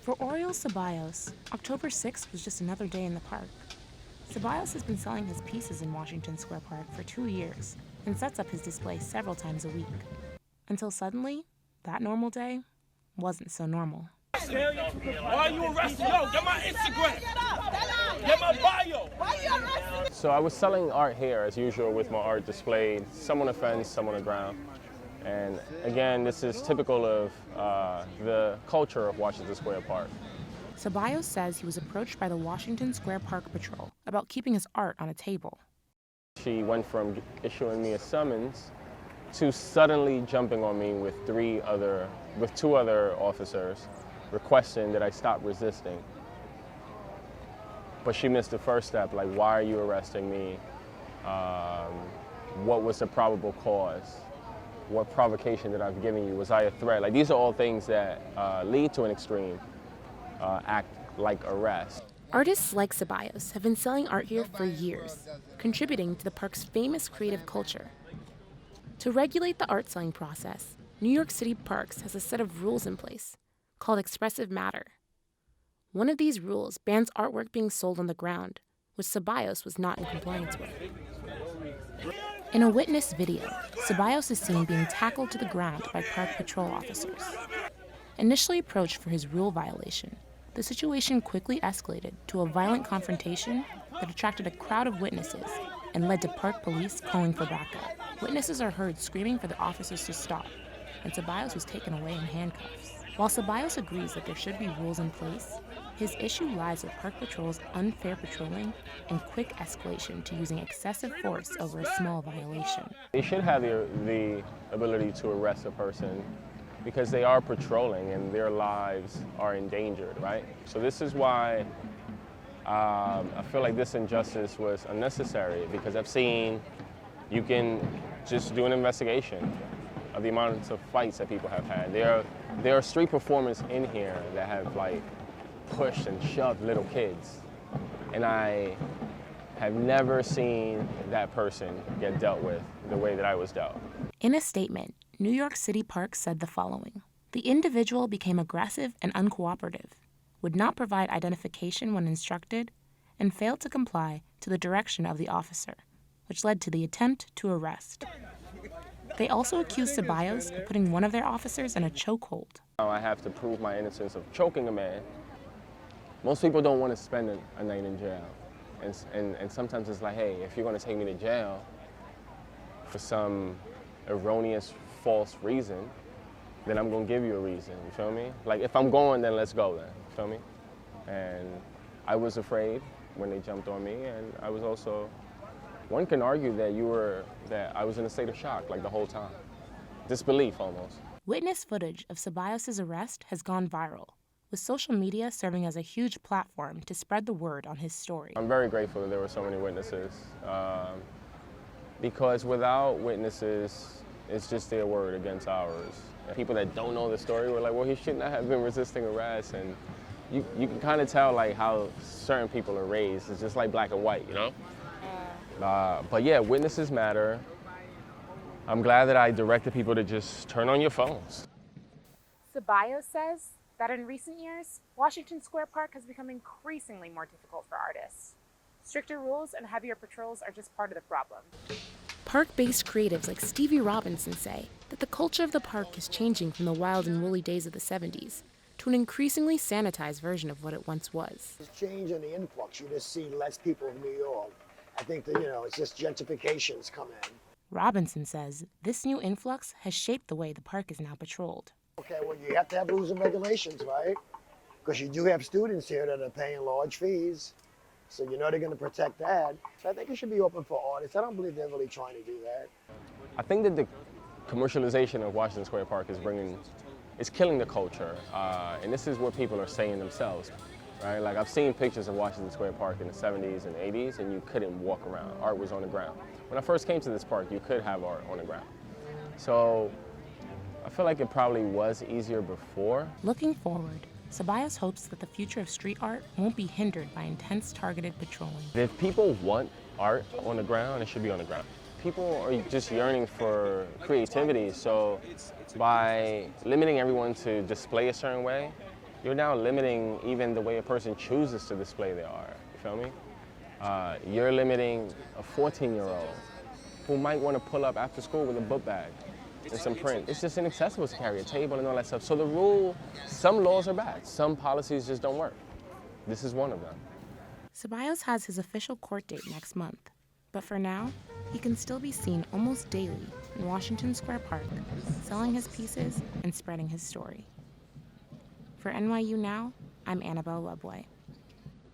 For Oriol Ceballos, October 6th was just another day in the park. Ceballos has been selling his pieces in Washington Square Park for 2 years and sets up his display several times a week. Until suddenly, that normal day wasn't so normal. Why are you arrested? Yo, get my Instagram. Get my bio. Why are you arrested? So I was selling art here as usual with my art displayed, some on the fence, some on the ground. And again, this is typical of the culture of Washington Square Park. Ceballos says he was approached by the Washington Square Park Patrol about keeping his art on a table. She went from issuing me a summons to suddenly jumping on me with two other officers, requesting that I stop resisting. But she missed the first step, like, why are you arresting me? What was the probable cause? What provocation that I've given you? Was I a threat? Like, these are all things that lead to an extreme act like arrest. Artists like Ceballos have been selling art here for years, contributing to the park's famous creative culture. To regulate the art selling process, New York City Parks has a set of rules in place called Expressive Matter. One of these rules bans artwork being sold on the ground, which Ceballos was not in compliance with. In a witness video, Ceballos is seen being tackled to the ground by park patrol officers. Initially approached for his rule violation, the situation quickly escalated to a violent confrontation that attracted a crowd of witnesses and led to park police calling for backup. Witnesses are heard screaming for the officers to stop, and Ceballos was taken away in handcuffs. While Ceballos agrees that there should be rules in place, his issue lies with Park Patrol's unfair patrolling and quick escalation to using excessive force over a small violation. They should have the ability to arrest a person because they are patrolling and their lives are endangered, right? So this is why I feel like this injustice was unnecessary, because I've seen you can just do an investigation of the amounts of fights that people have had. There are street performers in here that have like pushed and shoved little kids, and I have never seen that person get dealt with the way that I was dealt. In a statement, New York City Parks said the following: "The individual became aggressive and uncooperative, would not provide identification when instructed, and failed to comply to the direction of the officer, which led to the attempt to arrest." They also accused Ceballos of putting one of their officers in a chokehold. I have to prove my innocence of choking a man. Most people don't want to spend a night in jail. And sometimes it's like, hey, if you're going to take me to jail for some erroneous, false reason, then I'm going to give you a reason, you feel me? Like, if I'm going, then let's go then, you feel me? And I was afraid when they jumped on me, and I was also, one can argue that I was in a state of shock, like, the whole time. Disbelief, almost. Witness footage of Ceballos' arrest has gone viral, with social media serving as a huge platform to spread the word on his story. I'm very grateful that there were so many witnesses, because without witnesses, it's just their word against ours. And people that don't know the story were like, well, he shouldn't have been resisting arrest, and you can kind of tell like how certain people are raised. It's just like black and white, you know? But yeah, witnesses matter. I'm glad that I directed people to just turn on your phones. Ceballos says that in recent years, Washington Square Park has become increasingly more difficult for artists. Stricter rules and heavier patrols are just part of the problem. Park-based creatives like Stevie Robinson say that the culture of the park is changing from the wild and woolly days of the 70s to an increasingly sanitized version of what it once was. There's change in the influx. You just see less people in New York. I think that, it's just gentrification's come in. Robinson says this new influx has shaped the way the park is now patrolled. Okay, well, you have to have rules and regulations, right? Because you do have students here that are paying large fees. So they're going to protect that. So I think it should be open for artists. I don't believe they're really trying to do that. I think that the commercialization of Washington Square Park is killing the culture. And this is what people are saying themselves, right? Like, I've seen pictures of Washington Square Park in the 70s and 80s, and you couldn't walk around. Art was on the ground. When I first came to this park, you could have art on the ground. So I feel like it probably was easier before. Looking forward, Ceballos hopes that the future of street art won't be hindered by intense targeted patrolling. If people want art on the ground, it should be on the ground. People are just yearning for creativity, so by limiting everyone to display a certain way, you're now limiting even the way a person chooses to display their art. You feel me? You're limiting a 14-year-old who might want to pull up after school with a book bag and some print. It's just inaccessible to carry a table and all that stuff. So some laws are bad. Some policies just don't work. This is one of them. Ceballos has his official court date next month, but for now, he can still be seen almost daily in Washington Square Park, selling his pieces and spreading his story. For NYU Now, I'm Annabelle Lubway.